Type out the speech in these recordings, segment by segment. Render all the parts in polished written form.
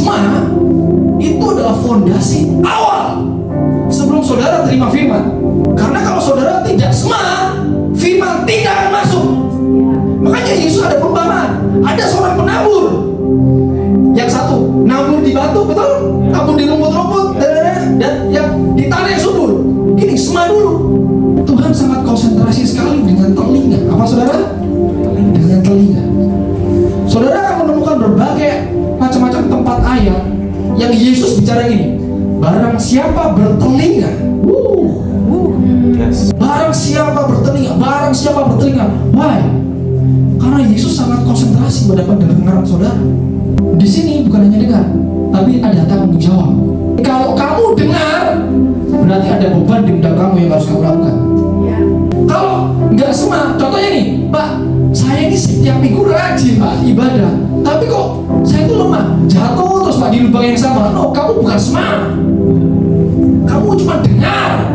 sema itu adalah fondasi awal sebelum saudara terima firman. Karena kalau saudara tidak sema, firman tidak akan masuk. Makanya Yesus ada perumpamaan. Ada seorang penabur. Yang satu nabur di batu, betul? Nabur di rumput-rumput, dan yang di tanah yang subur. Gini, sema dulu. Tuhan sangat konsentrasi sekali dengan telinga. Apa saudara? Dengan telinga. Saudara akan menemukan berbagai macam-macam tempat ayat yang Yesus bicara ini. Barang siapa bertelinga, barang siapa bertelinga, barang siapa bertelinga. Why? Karena Yesus sangat konsentrasi pada pendengaran saudara. Di sini bukan hanya dengar, tapi ada tanggung jawab. Kalau kamu dengar, berarti ada beban di benak kamu yang harus kamu lakukan. Kalau nggak sema, contohnya nih, Pak, saya ini setiap minggu rajin Pak ibadah, tapi kok saya itu lemah, jatuh terus Pak di lubang yang sama. No, kamu bukan sema. Kamu cuma dengar,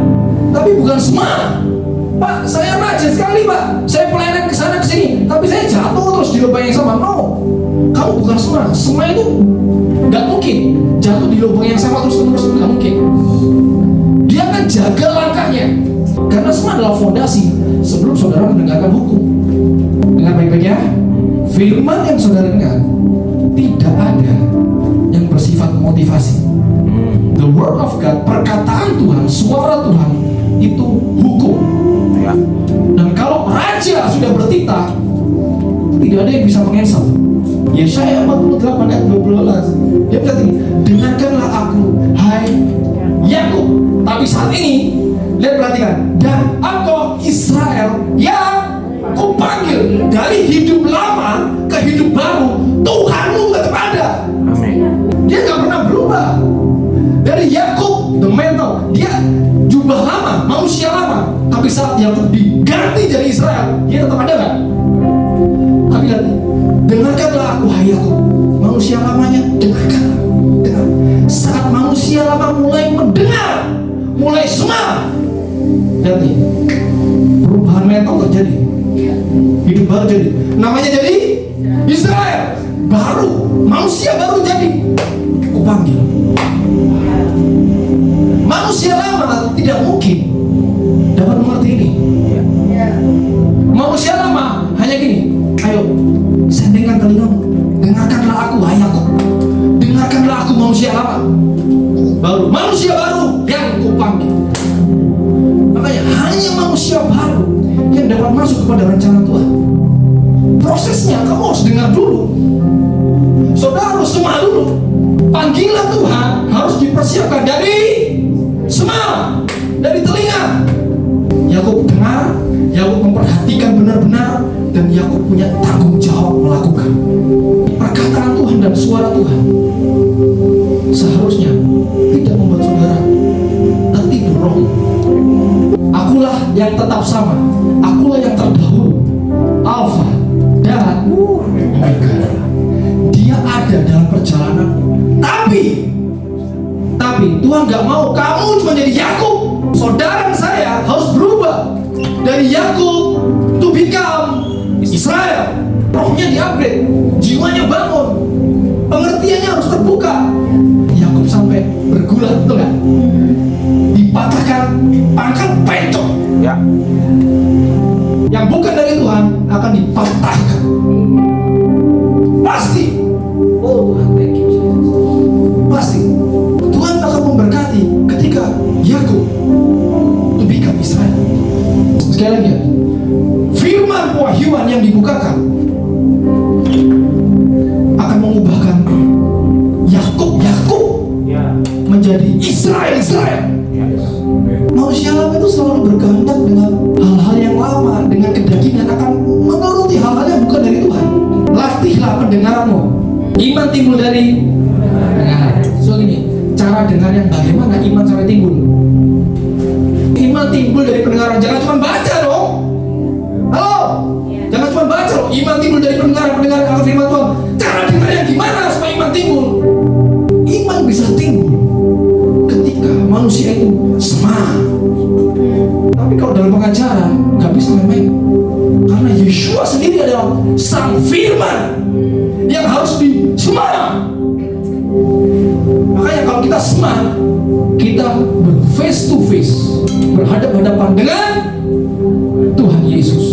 tapi bukan sema. Pak, saya rajin sekali Pak, saya pelayanan ke sana ke sini, tapi saya jatuh terus di lubang yang sama. No, kamu bukan sema. Sema itu nggak mungkin jatuh di lubang yang sama terus nggak mungkin. Dia akan jaga langkahnya, karena sema adalah fondasi sebelum saudara mendengarkan hukum. Dengar baik-baik ya, firman yang saudara dengar tidak ada yang bersifat motivasi. The word of God, perkataan Tuhan, suara Tuhan itu hukum. Dan kalau raja sudah bertitah, tidak ada yang bisa mengesal. Yesaya 48 ayat 12, dia berkata ini, dengarkanlah aku, hai Yakub. Tapi saat ini, lihat perhatikan, dan engkau Israel yang kupanggil. Dari hidup lama ke hidup baru, Tuhanmu tetap ada. Dia gak pernah berubah. Dari Yakub, the mental, dia jubah lama, manusia lama. Tapi saat Yakub diganti jadi Israel, dia tetap ada kan? Tapi lihat, dengarkanlah aku, hai Yakub. Manusia lamanya, dengarkanlah. Dengar. Saat manusia lama mulai mendengar, mulai sema, lihat nih, perubahan mental terjadi. Hidup baru jadi, namanya jadi Israel baru, manusia baru jadi. Kupanggil. Manusia lama tidak mungkin dapat mengerti ini. Manusia lama hanya gini, ayo sendingkan telingamu, dengarkanlah aku, hai Yakub. Dengarkanlah aku, manusia lama. Baru, manusia baru yang kupanggil. Makanya hanya manusia baru yang dapat masuk kepada rencana Tuhan. Prosesnya kamu harus dengar dulu. Saudara harus sema dulu. Panggilan Tuhan harus dipersiapkan dari sema, dari telinga. Yakub dengar, Yakub memperhatikan benar-benar, dan Yakub punya tanggung jawab melakukan. Perkataan Tuhan dan suara Tuhan seharusnya tidak membuat saudara tertidur roh. Akulah yang tetap sama, akulah yang terdahulu, Alfa dan Omega. Dia ada dalam perjalanan. Tapi Tuhan gak mau kamu cuma jadi Yakub. Saudara saya harus berubah dari Yakub to become Israel. Rohnya di-upgrade, jiwanya bangun, pengertiannya harus terbuka. Yakub sampai bergulat, betul gak? Dipatahkan pangkal pencok. Ya. Yang bukan dari Tuhan akan dipatahkan. Pasti. Oh Tuhan, thank you. Pasti Tuhan akan memberkati ketika Yakub to become Israel. Sekali lagi ya, firman pewahyuan yang dibukakan akan mengubahkan Yakub menjadi Israel. Manusia lama itu selalu berkehendak dengan hal-hal yang lama, dengan kedagingan, akan menuruti hal-hal yang bukan dari Tuhan. Latihlah pendengaranmu. Iman timbul dari pendengaran. So gini, cara dengar yang bagaimana iman sampai timbul? Iman timbul dari pendengaran. Jangan cuma baca dong. Halo? Jangan cuma baca loh. Iman timbul dari pendengaran akan firman Tuhan. Cara dengarnya gimana supaya iman timbul? Iman bisa timbul ketika manusia itu sema. Tapi kalau dalam pengajaran nggak bisa main-main, karena Yeshua sendiri adalah sang firman yang harus disema. kita smart, kita face to face, berhadapan-hadapan dengan Tuhan Yesus.